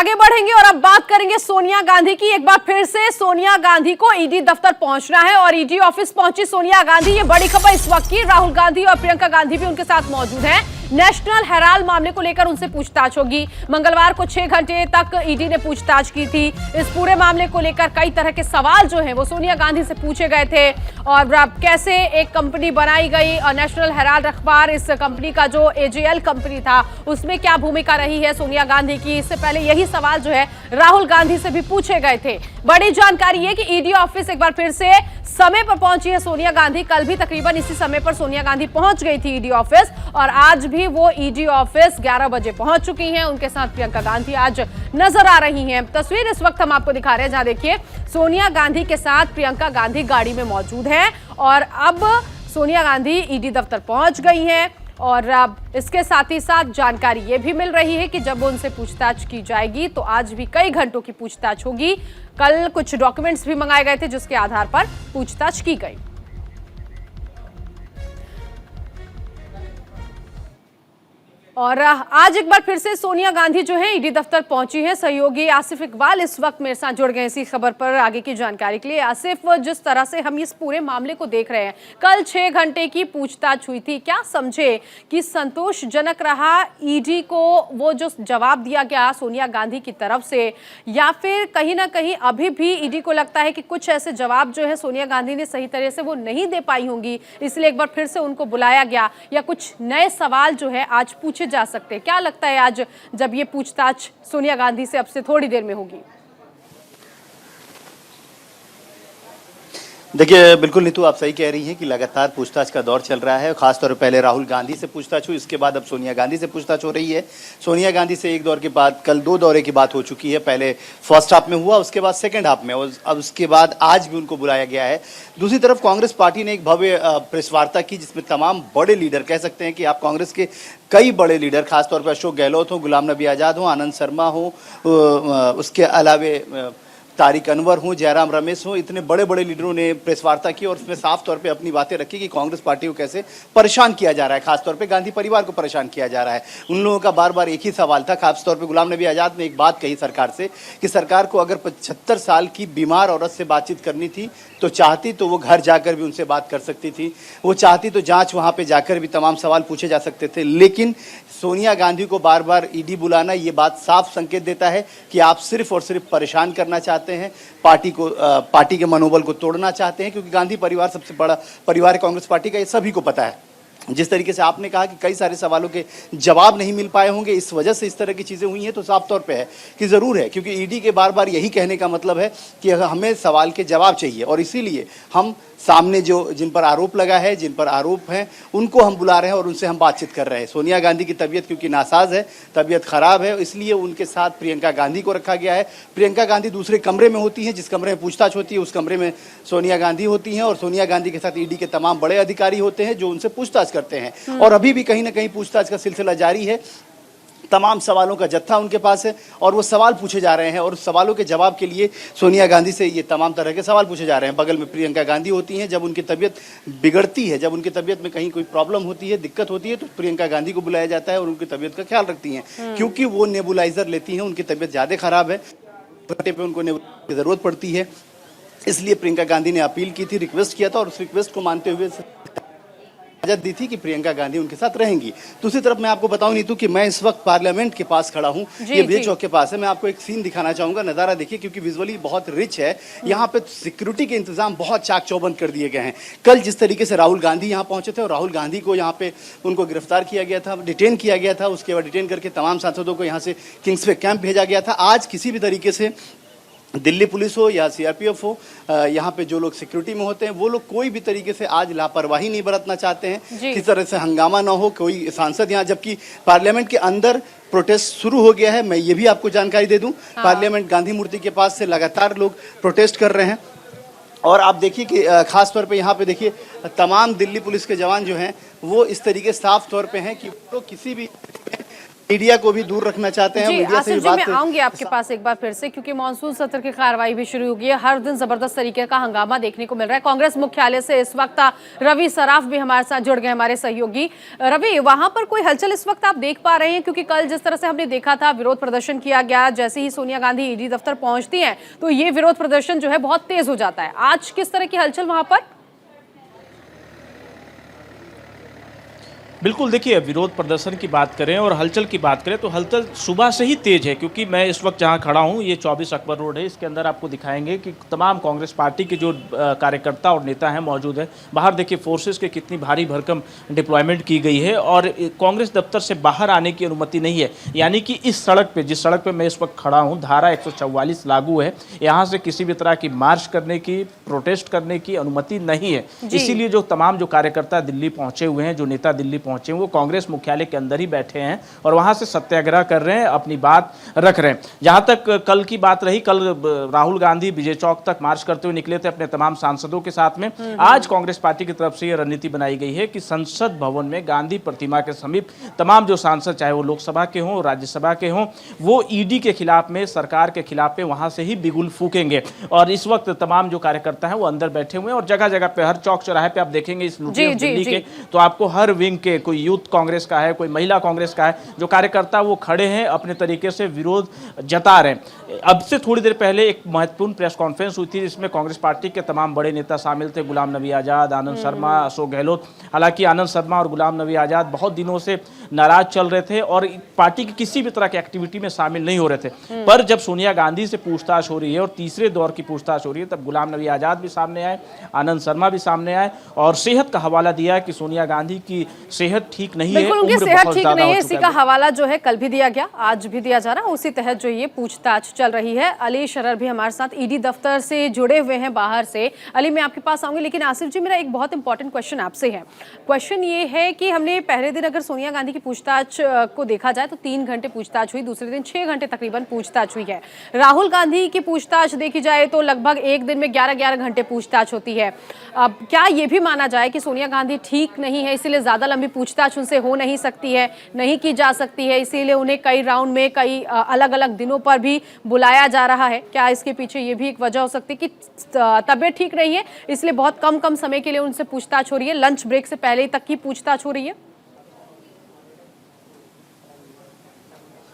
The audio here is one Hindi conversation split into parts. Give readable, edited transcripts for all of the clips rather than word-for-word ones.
आगे बढ़ेंगे और अब बात करेंगे सोनिया गांधी की। एक बार फिर से सोनिया गांधी को ईडी दफ्तर पहुंचना है और ईडी ऑफिस पहुंची सोनिया गांधी। ये बड़ी खबर इस वक्त की। राहुल गांधी और प्रियंका गांधी भी उनके साथ मौजूद हैं। नेशनल हेराल्ड मामले को लेकर उनसे पूछताछ होगी। मंगलवार को 6 घंटे तक ईडी ने पूछताछ की थी। इस पूरे मामले को लेकर कई तरह के सवाल जो हैं वो सोनिया गांधी से पूछे गए थे और कैसे एक कंपनी बनाई गई और नेशनल हेराल्ड अखबार, इस कंपनी का जो एजेएल कंपनी था उसमें क्या भूमिका रही है सोनिया गांधी की। इससे पहले यही सवाल जो है राहुल गांधी से भी पूछे गए थे। बड़ी जानकारी है कि ईडी ऑफिस एक बार फिर से समय पर पहुंची है सोनिया गांधी। कल भी तकरीबन इसी समय पर सोनिया गांधी पहुंच गई थी ईडी ऑफिस और आज भी वो ईडी ऑफिस 11 बजे पहुंच चुकी हैं। उनके साथ प्रियंका गांधी आज नजर आ रही हैं। तस्वीर इस वक्त हम आपको दिखा रहे हैं, जहां देखिए सोनिया गांधी के साथ प्रियंका गांधी गाड़ी में मौजूद हैं और अब सोनिया गांधी ईडी दफ्तर पहुंच गई हैं। और अब इसके साथ ही साथ जानकारी ये भी मिल रही है कि जब उनसे पूछताछ की जाएगी तो आज भी कई घंटों की पूछताछ होगी। कल कुछ डॉक्यूमेंट्स भी मंगाए गए थे जिसके आधार पर पूछताछ की गई। और आज एक बार फिर से सोनिया गांधी जो है ईडी दफ्तर पहुंची है। सहयोगी आसिफ इकबाल इस वक्त मेरे साथ जुड़ गए इसी खबर पर आगे की जानकारी के लिए। आसिफ, जिस तरह से हम इस पूरे मामले को देख रहे हैं, कल 6 घंटे की पूछताछ हुई थी, क्या समझे कि संतोषजनक रहा ईडी को वो जो जवाब दिया गया सोनिया गांधी की तरफ से, या फिर कहीं ना कहीं अभी भी ईडी को लगता है कि कुछ ऐसे जवाब जो है सोनिया गांधी ने सही तरह से वो नहीं दे पाई होंगी, इसलिए एक बार फिर से उनको बुलाया गया, या कुछ नए सवाल जो है आज पूछे जा सकते हैं? क्या लगता है आज जब ये पूछताछ सोनिया गांधी से अब से थोड़ी देर में होगी? देखिए, बिल्कुल नीतू, आप सही कह रही हैं कि लगातार पूछताछ का दौर चल रहा है। खासतौर पर पहले राहुल गांधी से पूछताछ हुई, इसके बाद अब सोनिया गांधी से पूछताछ हो रही है। सोनिया गांधी से एक दौर के बाद कल 2 दौरे की बात हो चुकी है। पहले फर्स्ट हाफ में हुआ, उसके बाद सेकंड हाफ में, और अब उसके बाद आज भी उनको बुलाया गया है। दूसरी तरफ कांग्रेस पार्टी ने एक भव्य प्रेस वार्ता की जिसमें तमाम बड़े लीडर, कह सकते हैं कि आप कांग्रेस के कई बड़े लीडर, खासतौर पर अशोक गहलोत हो, गुलाम नबी आज़ाद हो, आनंद शर्मा हो, उसके अलावे तारिक अनवर हो, जयराम रमेश हो, इतने बड़े बड़े लीडरों ने प्रेस वार्ता की और उसमें साफ तौर पे अपनी बातें रखी कि कांग्रेस पार्टी को कैसे परेशान किया जा रहा है, खासतौर पे गांधी परिवार को परेशान किया जा रहा है। उन लोगों का बार बार एक ही सवाल था। खासतौर पे गुलाम नबी आज़ाद ने एक बात कही सरकार से कि सरकार को अगर 75 साल की बीमार औरत से बातचीत करनी थी तो चाहती तो वो घर जाकर भी उनसे बात कर सकती थी, वो चाहती तो जांच वहाँ पे जाकर भी तमाम सवाल पूछे जा सकते थे। लेकिन सोनिया गांधी को बार बार ईडी बुलाना ये बात साफ संकेत देता है कि आप सिर्फ और सिर्फ परेशान करना चाहते हैं, पार्टी के मनोबल को तोड़ना चाहते हैं, क्योंकि गांधी परिवार सबसे बड़ा परिवार है कांग्रेस पार्टी का, ये सभी को पता है। जिस तरीके से आपने कहा कि कई सारे सवालों के जवाब नहीं मिल पाए होंगे, इस वजह से इस तरह की चीज़ें हुई हैं, तो साफ तौर पे है कि ज़रूर है, क्योंकि ईडी के बार बार यही कहने का मतलब है कि हमें सवाल के जवाब चाहिए और इसीलिए हम सामने जो जिन पर आरोप लगा है, जिन पर आरोप हैं, उनको हम बुला रहे हैं और उनसे हम बातचीत कर रहे हैं। सोनिया गांधी की तबीयत क्योंकि नासाज है, तबीयत खराब है, इसलिए उनके साथ प्रियंका गांधी को रखा गया है। प्रियंका गांधी दूसरे कमरे में होती हैं, जिस कमरे में पूछताछ होती है उस कमरे में सोनिया गांधी होती हैं और सोनिया गांधी के साथ ईडी के तमाम बड़े अधिकारी होते हैं जो उनसे पूछताछ करते हैं। और अभी भी कहीं ना कहीं पूछताछ का सिलसिला जारी है। तमाम सवालों का जत्था उनके पास है और वो सवाल पूछे जा रहे हैं और सवालों के जवाब के लिए सोनिया गांधी से ये तमाम तरह के सवाल पूछे जा रहे हैं। बगल में प्रियंका गांधी होती हैं। जब उनकी तबीयत बिगड़ती है, जब उनकी तबीयत में कहीं कोई प्रॉब्लम होती है, दिक्कत होती है, तो प्रियंका गांधी को बुलाया जाता है और उनकी तबीयत का ख्याल रखती हैं, क्योंकि वो नेबुलाइजर लेती हैं। उनकी तबीयत ज़्यादा खराब है, पे उनको नेबुलाइजर की ज़रूरत पड़ती है, इसलिए प्रियंका गांधी ने अपील की थी, रिक्वेस्ट किया था और उस रिक्वेस्ट को मानते हुए इजाजत दी थी कि प्रियंका गांधी उनके साथ रहेंगी। दूसरी तरफ मैं आपको बताऊं नीतू कि मैं इस वक्त पार्लियामेंट के पास खड़ा हूं, ये विजय चौक के पास है। मैं आपको एक सीन दिखाना चाहूंगा, नज़ारा देखिए, क्योंकि विजुअली बहुत रिच है। यहाँ पे सिक्योरिटी के इंतजाम बहुत चाक चौबंद कर दिए गए हैं। कल जिस तरीके से राहुल गांधी यहाँ पहुंचे थे और राहुल गांधी को यहाँ पे उनको गिरफ्तार किया गया था, डिटेन किया गया था, उसके बाद डिटेन करके तमाम सांसदों को यहाँ से किंग्स वे कैंप भेजा गया था। आज किसी भी तरीके से दिल्ली पुलिस हो या सीआरपीएफ हो, यहाँ पे जो लोग सिक्योरिटी में होते हैं, वो लोग कोई भी तरीके से आज लापरवाही नहीं बरतना चाहते हैं, किसी तरह से हंगामा ना हो, कोई सांसद यहाँ, जबकि पार्लियामेंट के अंदर प्रोटेस्ट शुरू हो गया है। मैं ये भी आपको जानकारी दे दूं, पार्लियामेंट गांधी मूर्ति के पास से लगातार लोग प्रोटेस्ट कर रहे हैं और आप देखिए कि खास तौर पे यहाँ पे देखिए तमाम दिल्ली पुलिस के जवान जो हैं वो इस तरीके साफ तौर पे हैं कि वो किसी भी मीडिया को भी दूर रखना चाहते हैं। जी मीडिया से आसिफ भी जी, मैं बात आऊंगी आपके पास एक बार फिर से, क्योंकि मॉनसून सत्र की कार्रवाई भी शुरू हो गई है। हर दिन जबरदस्त तरीके का हंगामा देखने को मिल रहा है। कांग्रेस मुख्यालय से इस वक्त रवि सराफ भी हमारे साथ जुड़ गए, हमारे सहयोगी। रवि, वहां पर कोई हलचल इस वक्त आप देख पा रहे हैं? क्योंकि कल जिस तरह से हमने देखा था, विरोध प्रदर्शन किया गया, जैसे ही सोनिया गांधी ईडी दफ्तर पहुंचती है तो ये विरोध प्रदर्शन जो है बहुत तेज हो जाता है। आज किस तरह की हलचल वहां पर? बिल्कुल, देखिए, विरोध प्रदर्शन की बात करें और हलचल की बात करें तो हलचल सुबह से ही तेज है, क्योंकि मैं इस वक्त जहां खड़ा हूं ये 24 अकबर रोड है। इसके अंदर आपको दिखाएंगे कि तमाम कांग्रेस पार्टी के जो कार्यकर्ता और नेता हैं मौजूद हैं। बाहर देखिए फोर्सेस के कितनी भारी भरकम डिप्लॉयमेंट की गई है और कांग्रेस दफ्तर से बाहर आने की अनुमति नहीं है। यानी कि इस सड़क पर, जिस सड़क पर मैं इस वक्त खड़ा हूँ, धारा 144 लागू है। यहाँ से किसी भी तरह की मार्च करने की, प्रोटेस्ट करने की अनुमति नहीं है। इसीलिए जो तमाम जो कार्यकर्ता दिल्ली पहुंचे हुए हैं, जो नेता दिल्ली पहुंचे, वो कांग्रेस मुख्यालय के अंदर ही बैठे हैं और वहां से सत्याग्रह कर रहे हैं, अपनी बात रख रहे हैं। जहां तक कल की बात रही, कल राहुल गांधी विजय चौक तक मार्च करते हुए निकले थे अपने तमाम सांसदों के साथ में। आज कांग्रेस पार्टी की तरफ से यह रणनीति बनाई गई है कि संसद भवन में गांधी प्रतिमा के समीप तमाम जो सांसद, चाहे वो लोकसभा के हों, राज्यसभा के हों, वो ईडी के खिलाफ में, सरकार के खिलाफ में वहां से ही बिगुल फूकेंगे। और इस वक्त तमाम जो कार्यकर्ता हैं वो अंदर बैठे हुए हैं और जगह जगह पे, हर चौक चौराहे पे आप देखेंगे इस लुटिया दिल्ली के, तो आपको हर विंग के, कोई यूथ कांग्रेस का है, कोई महिला कांग्रेस का है, जो कार्यकर्ता वो खड़े हैं, अपने तरीके से विरोध जता रहे हैं। अब से थोड़ी देर पहले एक महत्वपूर्ण प्रेस कॉन्फ्रेंस हुई थी जिसमें कांग्रेस पार्टी के तमाम बड़े नेता शामिल थे। गुलाम नबी आजाद, आनंद शर्मा, अशोक गहलोत। हालांकि आनंद शर्मा और गुलाम नबी आजाद बहुत दिनों से नाराज चल रहे थे और पार्टी की किसी भी तरह की एक्टिविटी में शामिल नहीं हो रहे थे। पर जब सोनिया गांधी से पूछताछ हो रही है और तीसरे दौर की पूछताछ हो रही है, तब गुलाम नबी आजाद भी सामने आए, आनंद शर्मा भी सामने आए और सेहत का हवाला दिया है कि सोनिया गांधी की सेहत ठीक नहीं है, उनकी सेहत ठीक नहीं है। इसी का हवाला जो है कल भी दिया गया, आज भी दिया जा रहा है। उसी तहत जो ये पूछताछ चल रही है। अली शरर भी हमारे साथ ईडी दफ्तर से जुड़े हुए हैं बाहर से। अली, मैं आपके पास आऊंगी, लेकिन आसिफ जी, मेरा एक बहुत इंपॉर्टेंट क्वेश्चन आपसे है। क्वेश्चन ये है कि हमने पहले दिन अगर सोनिया गांधी की पूछताछ को देखा जाए तो 3 घंटे पूछताछ हुई, दूसरे दिन 6 घंटे तकरीबन पूछताछ हुई है। राहुल गांधी की पूछताछ देखी जाए तो लगभग एक दिन में 11-11 घंटे पूछताछ होती है। अब क्या ये भी माना जाए कि सोनिया गांधी ठीक नहीं है, इसीलिए ज्यादा लंबी पूछताछ उनसे हो नहीं सकती है, नहीं की जा सकती है, इसीलिए उन्हें कई राउंड में, कई अलग अलग दिनों पर भी बुलाया जा रहा है? क्या इसके पीछे ये भी एक वजह हो सकती है कि तबीयत ठीक नहीं है, इसलिए बहुत कम समय के लिए उनसे पूछताछ हो रही है, लंच ब्रेक से पहले तक की पूछताछ हो रही है?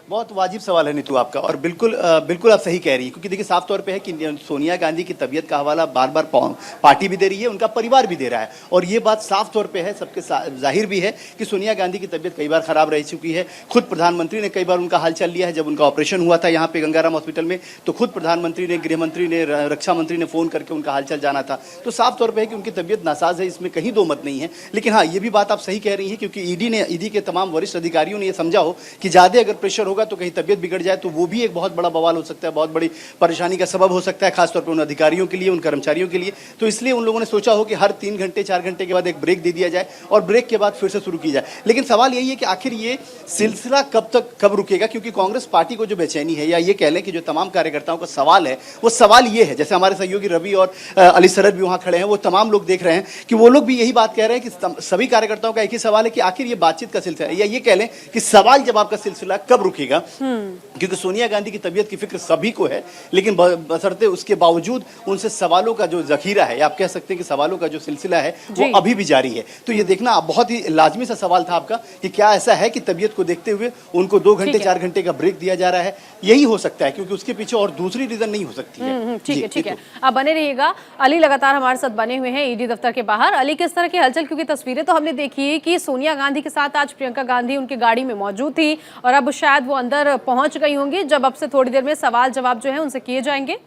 बहुत वाजिब सवाल है नीतू आपका, और बिल्कुल बिल्कुल आप सही कह रही हैं, क्योंकि देखिए साफ तौर पे है कि सोनिया गांधी की तबीयत का हवाला बार बार पार्टी भी दे रही है, उनका परिवार भी दे रहा है। और ये बात साफ तौर पे है, सबके जाहिर भी है कि सोनिया गांधी की तबीयत कई बार खराब रह चुकी है। खुद प्रधानमंत्री ने कई बार उनका हालचाल लिया है। जब उनका ऑपरेशन हुआ था यहाँ पे गंगाराम हॉस्पिटल में, तो खुद प्रधानमंत्री ने, गृह मंत्री ने, रक्षा मंत्री ने फोन करके उनका हालचाल जाना था। तो साफ तौर पर है कि उनकी तबीयत नासाज है, इसमें कहीं दो मत नहीं है। लेकिन हाँ, ये भी बात आप सही कह रही है, क्योंकि ईडी के तमाम वरिष्ठ अधिकारियों ने यह समझा हो कि ज्यादा अगर प्रेशर होगा तो कहीं तबीयत बिगड़ जाए तो वो भी एक बहुत बड़ा बवाल हो सकता है, बहुत बड़ी परेशानी का सबब हो सकता है, खासतौर पर उन अधिकारियों के लिए, उन कर्मचारियों के लिए। तो इसलिए उन लोगों ने सोचा हो कि हर 3 घंटे 4 घंटे के बाद एक ब्रेक दे दिया जाए और ब्रेक के बाद फिर से शुरू की जाए। लेकिन सवाल यही है कि आखिर ये सिलसिला कब रुकेगा, क्योंकि कांग्रेस पार्टी को जो बेचैनी है, या ये कह लें कि जो तमाम कार्यकर्ताओं का सवाल है, वो सवाल ये है, जैसे हमारे सहयोगी रवि और अली सरद भी वहां खड़े हैं, वो तमाम लोग देख रहे हैं कि वो लोग भी यही बात कह रहे हैं कि सभी कार्यकर्ताओं का एक ही सवाल है कि आखिर ये बातचीत का सिलसिला, या ये कह लें कि सवाल जवाब का सिलसिला कब रुकेगा। क्योंकि सोनिया गांधी की तबीयत की फिक्र सभी को है, लेकिन बशर्ते उसके बावजूद उनसे सवालों का जो जखीरा है, या आप कह सकते हैं कि सवालों का जो सिलसिला है, वो अभी भी जारी है। तो ये देखना बहुत ही लाजमी सा सवाल था आपका कि क्या ऐसा है कि तबीयत को देखते हुए उनको 2 घंटे 4 घंटे का ब्रेक दिया जा रहा है? यही हो सकता है, क्योंकि उसके पीछे और दूसरी रीजन नहीं हो सकती है। ठीक है, आप बने रहिएगा। अली लगातार हमारे साथ बने हुए हैं ईडी दफ्तर के बाहर। अली, किस तरह की हलचल, क्योंकि तस्वीरें तो हमने देखी है कि सोनिया गांधी के साथ आज प्रियंका गांधी उनकी गाड़ी में मौजूद थी और अब शायद वो अंदर पहुंच गई होंगी, जब अब से थोड़ी देर में सवाल जवाब जो है उनसे किए जाएंगे।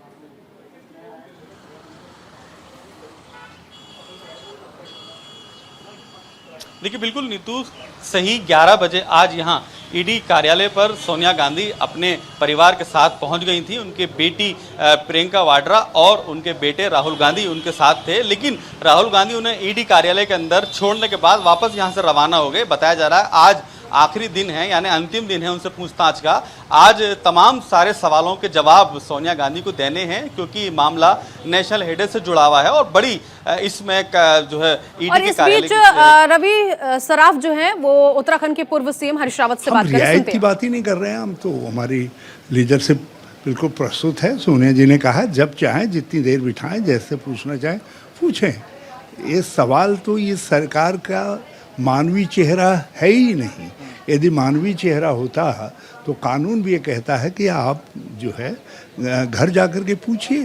देखिए, बिल्कुल नीतू, सही 11 बजे आज यहाँ ईडी कार्यालय पर सोनिया गांधी अपने परिवार के साथ पहुंच गई थी। उनके बेटी प्रियंका वाड्रा और उनके बेटे राहुल गांधी उनके साथ थे, लेकिन राहुल गांधी उन्हें ईडी कार्यालय के अंदर छोड़ने के बाद वापस यहां से रवाना हो गए। बताया जा रहा है आज आखिरी दिन है यानी अंतिम दिन है उनसे पूछताछ का। आज तमाम सारे सवालों के जवाब सोनिया गांधी को देने हैं क्योंकि मामला नेशनल हेडेड से जुड़ा हुआ है और बड़ी इसमें जो है ईडी और के इस कार्यालय बीच रवि सराफ जो है वो उत्तराखंड के पूर्व सीएम हरीश रावत से बात कर रहे रियायत की बात ही नहीं कर रहे हैं हम, तो हमारी लीडरशिप बिल्कुल प्रस्तुत है। सोनिया जी ने कहा जब चाहें जितनी देर बिठाएं, जैसे पूछना चाहें पूछें। ये सवाल तो ये सरकार का मानवीय चेहरा है ही नहीं। यदि मानवीय चेहरा होता तो कानून भी ये कहता है कि आप जो है घर जाकर के पूछिए।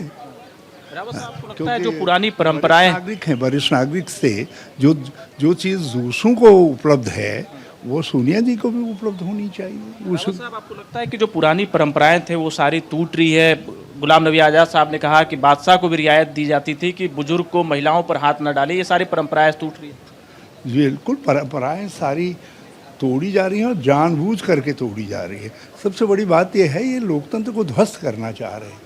रावत साहब, आपको लगता है जो पुरानी परंपराएं नागरिक हैं, वरिष्ठ नागरिक से जो चीज़ दूसरों को उपलब्ध है वो सोनिया जी को भी उपलब्ध होनी चाहिए। रावत साहब, आपको लगता है कि जो पुरानी परंपराएं थे वो सारी टूट रही है? गुलाम नबी आज़ाद साहब ने कहा कि बादशाह को भी रियायत दी जाती थी कि बुजुर्ग को महिलाओं पर हाथ न डाले, ये सारी परंपराएं टूट रही है। बिल्कुल, परंपराएं सारी तोड़ी जा रही हैं और जानबूझ करके तोड़ी जा रही है। सबसे बड़ी बात यह है ये लोकतंत्र को ध्वस्त करना चाह रहे हैं।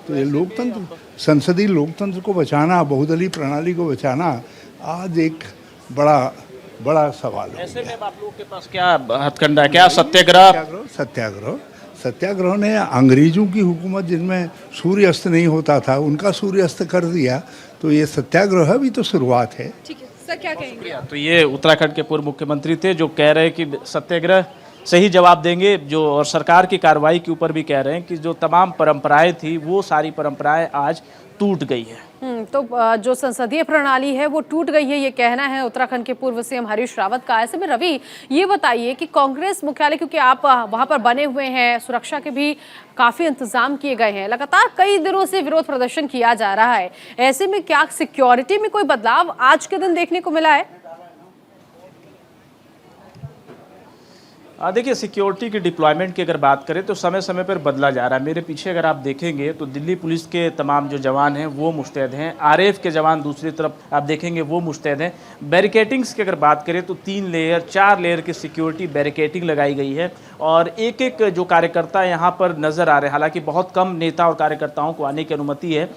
तो ये लोकतंत्र, संसदीय लोकतंत्र को बचाना, बहुदलीय प्रणाली को बचाना आज एक बड़ा सवाल है। ऐसे में आप लोगों के पास क्या हथकंडा है? क्या सत्याग्रह? सत्याग्रह ने अंग्रेजों की हुकूमत जिनमें सूर्य अस्त नहीं होता था उनका सूर्य अस्त कर दिया, तो ये सत्याग्रह भी तो शुरुआत है। ठीक है सर, क्या कहेंगे? तो ये उत्तराखंड के पूर्व मुख्यमंत्री थे जो कह रहे हैं कि सत्याग्रह सही जवाब देंगे, जो और सरकार की कार्रवाई के ऊपर भी कह रहे हैं कि जो तमाम परंपराएं थी वो सारी परंपराएं आज टूट गई है। तो जो संसदीय प्रणाली है वो टूट गई है, ये कहना है उत्तराखंड के पूर्व सीएम हरीश रावत का। ऐसे में रवि ये बताइए कि कांग्रेस मुख्यालय, क्योंकि आप वहां पर बने हुए हैं, सुरक्षा के भी काफी इंतजाम किए गए हैं, लगातार कई दिनों से विरोध प्रदर्शन किया जा रहा है, ऐसे में क्या सिक्योरिटी में कोई बदलाव आज के दिन देखने को मिला है? देखिए, सिक्योरिटी की डिप्लॉयमेंट की अगर बात करें तो समय समय पर बदला जा रहा है। मेरे पीछे अगर आप देखेंगे तो दिल्ली पुलिस के तमाम जो जवान हैं वो मुस्तैद हैं, आरएएफ के जवान दूसरी तरफ आप देखेंगे वो मुस्तैद हैं। बैरिकेटिंग्स की अगर बात करें तो 3 लेयर 4 लेयर की सिक्योरिटी बैरिकेटिंग लगाई गई है और एक एक जो कार्यकर्ता यहाँ पर नज़र आ रहे हैं। हालांकि बहुत कम नेता और कार्यकर्ताओं को आने की अनुमति है।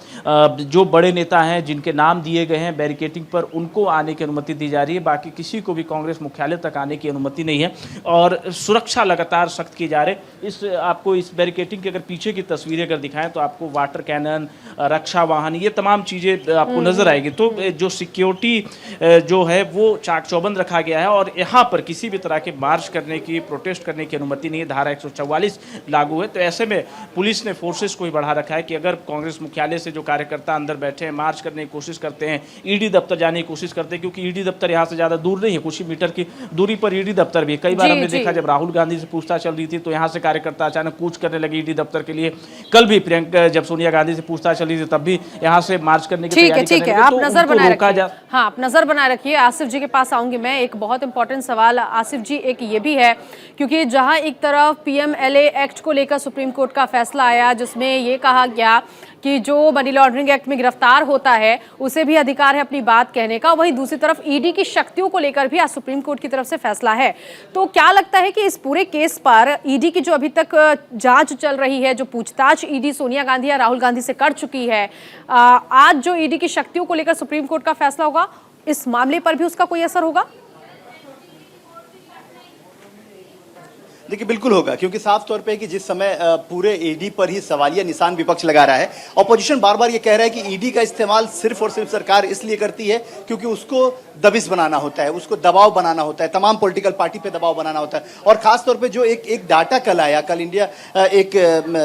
जो बड़े नेता हैं जिनके नाम दिए गए हैं बैरिकेटिंग पर, उनको आने की अनुमति दी जा रही है, बाकी किसी को भी कांग्रेस मुख्यालय तक आने की अनुमति नहीं है। और सुरक्षा लगातार सख्त की जा रही। आपको इस बैरिकेटिंग के अगर पीछे की तस्वीरें अगर दिखाएं तो आपको वाटर कैनन, रक्षा वाहन, ये तमाम चीज़ें आपको नजर आएगी। तो जो सिक्योरिटी जो है वो चाक चौबंद रखा गया है और यहाँ पर किसी भी तरह के मार्च करने की, प्रोटेस्ट करने की अनुमति नहीं है। धारा 144 लागू है। तो ऐसे में पुलिस ने फोर्सेस को ही बढ़ा रखा है कि अगर कांग्रेस मुख्यालय से जो कार्यकर्ता अंदर बैठे हैं, मार्च करने की कोशिश करते हैं, ईडी दफ्तर जाने की कोशिश करते हैं, क्योंकि ईडी दफ्तर यहाँ से ज़्यादा दूर नहीं है, कुछ ही मीटर की दूरी पर ईडी दफ्तर भी है। कई बार हमने देखा जब राहुल गांधी से पूछताछ चल रही थी तो यहाँ से कार्यकर्ता अचानक कूच करने लगे ईडी दफ्तर के लिए। कल भी प्रियंका, जब सोनिया गांधी से पूछताछ चल रही थी तब भी यहाँ से मार्च करने की तैयारी ठीक है, आप नजर बनाए रखिए। हाँ, आप नजर बनाए रखिए। आसिफ जी के पास आऊंगी मैं। एक बहुत इंपॉर्टेंट सवाल आसिफ जी, एक ये भी है क्योंकि जहां एक तरफ पीएमएलए एक्ट को लेकर सुप्रीम कोर्ट का फैसला आया जिसमें ये कहा गया कि जो मनी लॉन्ड्रिंग एक्ट में गिरफ्तार होता है उसे भी अधिकार है अपनी बात कहने का, वहीं दूसरी तरफ ईडी की शक्तियों को लेकर भी आज सुप्रीम कोर्ट की तरफ से फैसला है। तो क्या लगता है कि इस पूरे केस पर ईडी की जो अभी तक जांच चल रही है, जो पूछताछ ईडी सोनिया गांधी या राहुल गांधी से कर चुकी है, आज जो ईडी की शक्तियों को लेकर सुप्रीम कोर्ट का फैसला होगा, इस मामले पर भी उसका कोई असर होगा? देखिए, बिल्कुल होगा, क्योंकि साफ तौर पे कि जिस समय पूरे ईडी पर ही सवालिया निशान विपक्ष लगा रहा है। ऑपोजिशन बार बार ये कह रहा है कि ईडी का इस्तेमाल सिर्फ और सिर्फ सरकार इसलिए करती है क्योंकि उसको दबिश बनाना होता है, उसको दबाव बनाना होता है, तमाम पॉलिटिकल पार्टी पे दबाव बनाना होता है। और खास तौर पे जो एक डाटा कल आया, कल इंडिया एक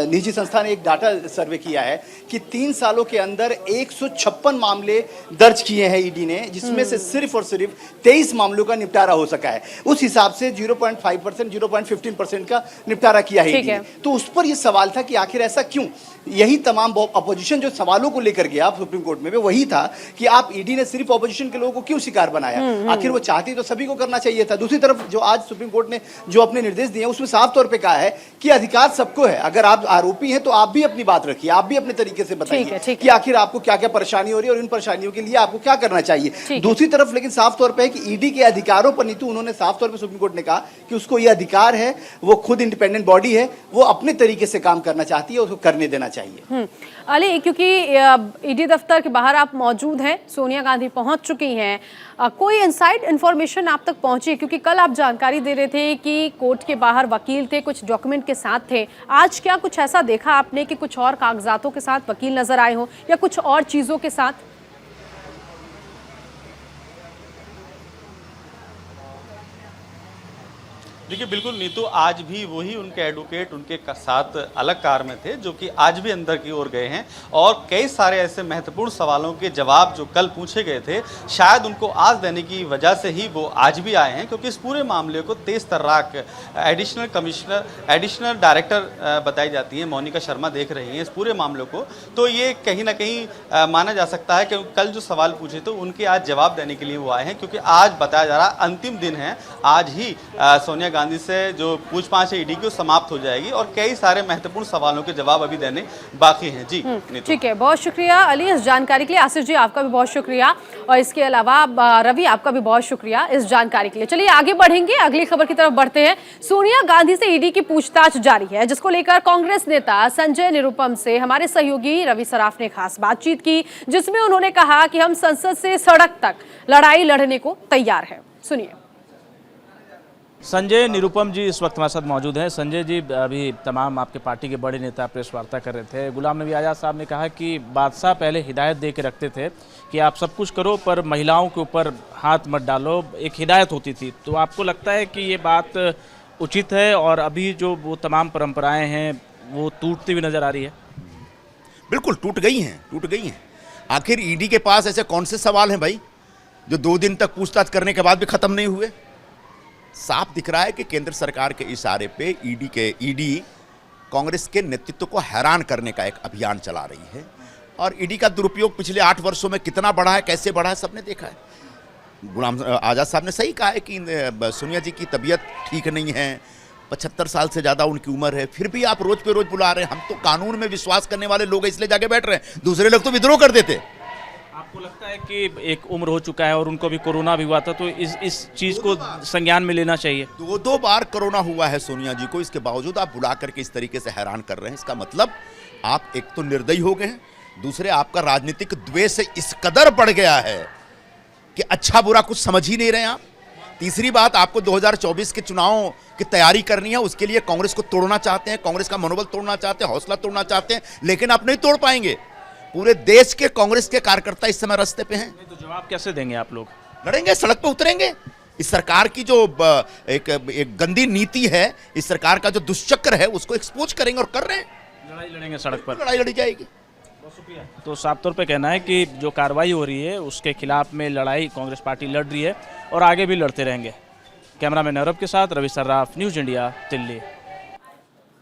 निजी संस्था ने एक डाटा सर्वे किया है कि 3 सालों के अंदर 156 मामले दर्ज किए हैं ईडी ने, जिसमें से सिर्फ और सिर्फ 23 मामलों का निपटारा हो सका है। उस हिसाब से 0.5%, 0.15% का निपटारा किया है ईडी ने। तो उस पर यह सवाल था कि आखिर ऐसा क्यों? यही तमाम अपोजिशन जो सवालों को लेकर गया सुप्रीम कोर्ट में, वही था कि आप ईडी ने सिर्फ अपोजिशन के लोगों को क्यों शिकार बनाया? आखिर वो चाहती तो सभी को करना चाहिए था। दूसरी तरफ जो आज सुप्रीम कोर्ट ने जो अपने निर्देश दिए उसमें साफ तौर पे कहा है कि अधिकार सबको है। अगर आप आरोपी हैं तो आप भी अपनी बात रखिए, आप भी अपने तरीके से बताइए कि आखिर आपको क्या क्या परेशानी हो रही है और इन परेशानियों के लिए आपको क्या करना चाहिए। दूसरी तरफ लेकिन साफ तौर पर है कि ईडी के अधिकारों पर नीतू उन्होंने साफ तौर पर सुप्रीम कोर्ट ने कहा कि उसको यह अधिकार है वो खुद इंडिपेंडेंट बॉडी है, वो अपने तरीके से काम करना चाहती है, उसको करने देना चाहिए। अली, क्योंकि ईडी दफ्तर के बाहर आप मौजूद हैं, सोनिया गांधी पहुंच चुकी हैं, कोई इनसाइड इंफॉर्मेशन आप तक पहुंची है? क्योंकि कल आप जानकारी दे रहे थे कि कोर्ट के बाहर वकील थे, कुछ डॉक्यूमेंट के साथ थे, आज क्या कुछ ऐसा देखा आपने कि कुछ और कागजातों के साथ वकील नजर आए हो या कुछ और चीजों के साथ? देखिए बिल्कुल नीतू, आज भी वही उनके एडवोकेट उनके साथ अलग कार में थे, जो कि आज भी अंदर की ओर गए हैं और कई सारे ऐसे महत्वपूर्ण सवालों के जवाब जो कल पूछे गए थे, शायद उनको आज देने की वजह से ही वो आज भी आए हैं, क्योंकि इस पूरे मामले को तेज तर्राक एडिशनल डायरेक्टर बताई जाती है मोनिका शर्मा देख रही हैं इस पूरे मामले को। तो ये कहीं ना कहीं माना जा सकता है कि कल जो सवाल पूछे थे उनके आज जवाब देने के लिए वो आए हैं, क्योंकि आज बताया जा रहा है अंतिम दिन है, आज ही सोनिया गांधी से जो पूछताछ है ईडी की समाप्त हो जाएगी और कई सारे महत्वपूर्ण सवालों के जवाब अभी देने बाकी हैं। जी ठीक है, बहुत शुक्रिया अली इस जानकारी के लिए। आसिफ जी आपका भी बहुत शुक्रिया और इसके अलावा रवि आपका भी बहुत शुक्रिया इस जानकारी के लिए। चलिए आगे बढ़ेंगे, अगली खबर की तरफ बढ़ते हैं। सोनिया गांधी से ईडी की पूछताछ जारी है, जिसको लेकर कांग्रेस नेता संजय निरुपम से हमारे सहयोगी रवि सराफ ने खास बातचीत की, जिसमें उन्होंने कहा कि हम संसद से सड़क तक लड़ाई लड़ने को तैयार हैं। सुनिए। संजय निरुपम जी इस वक्त हमारे साथ मौजूद हैं। संजय जी, अभी तमाम आपके पार्टी के बड़े नेता प्रेस वार्ता कर रहे थे। गुलाम नबी आज़ाद साहब ने कहा कि बादशाह पहले हिदायत दे के रखते थे कि आप सब कुछ करो पर महिलाओं के ऊपर हाथ मत डालो, एक हिदायत होती थी। तो आपको लगता है कि ये बात उचित है और अभी जो वो तमाम परंपराएं हैं वो टूटती हुई नज़र आ रही है? बिल्कुल टूट गई हैं। आखिर ईडी के पास ऐसे कौन से सवाल हैं भाई जो 2 दिन तक पूछताछ करने के बाद भी खत्म नहीं हुए? साफ दिख रहा है कि केंद्र सरकार के इशारे पे ईडी कांग्रेस के नेतृत्व को हैरान करने का एक अभियान चला रही है और ईडी का दुरुपयोग पिछले 8 वर्षों में कितना बढ़ा है, कैसे बढ़ा है, सबने देखा है। गुलाम आज़ाद साहब ने सही कहा है कि सोनिया जी की तबीयत ठीक नहीं है, 75 साल से ज़्यादा उनकी उम्र है, फिर भी आप रोज पे रोज बुला रहे हैं। हम तो कानून में विश्वास करने वाले लोग इसलिए जाके बैठ रहे हैं, दूसरे लोग तो विद्रोह कर देते। आपको लगता है कि एक उम्र हो चुका है और उनको भी कोरोना भी हुआ था, तो इस चीज़ को संज्ञान में लेना चाहिए? 2 बार कोरोना हुआ है सोनिया जी को, इसके बावजूद आप बुला करके इस तरीके से हैरान कर रहे हैं। इसका मतलब आप एक तो निर्दयी हो गए हैं, दूसरे आपका राजनीतिक द्वेष इस कदर बढ़ गया है कि अच्छा बुरा कुछ समझ ही नहीं रहे आप। तीसरी बात, आपको 2024 के चुनाव की तैयारी करनी है, उसके लिए कांग्रेस को तोड़ना चाहते हैं, कांग्रेस का मनोबल तोड़ना चाहते हैं, हौसला तोड़ना चाहते हैं, लेकिन आप नहीं तोड़ पाएंगे। पूरे देश के कांग्रेस के कार्यकर्ता इस समय रास्ते पे हैं। तो जवाब कैसे देंगे आप लोग? लड़ेंगे, सड़क पे उतरेंगे। इस सरकार की जो एक गंदी नीति है, इस सरकार का जो दुष्चक्र है, उसको एक्सपोज करेंगे और कर रहे हैं। लड़ाई लड़ेंगे सड़क पर, लड़ाई लड़ी जाएगी। तो साफ तौर पे कहना है कि जो कार्रवाई हो रही है उसके खिलाफ में लड़ाई कांग्रेस पार्टी लड़ रही है और आगे भी लड़ते रहेंगे। कैमरामैन अरब के साथ रवि सर्राफ, न्यूज़ इंडिया, दिल्ली।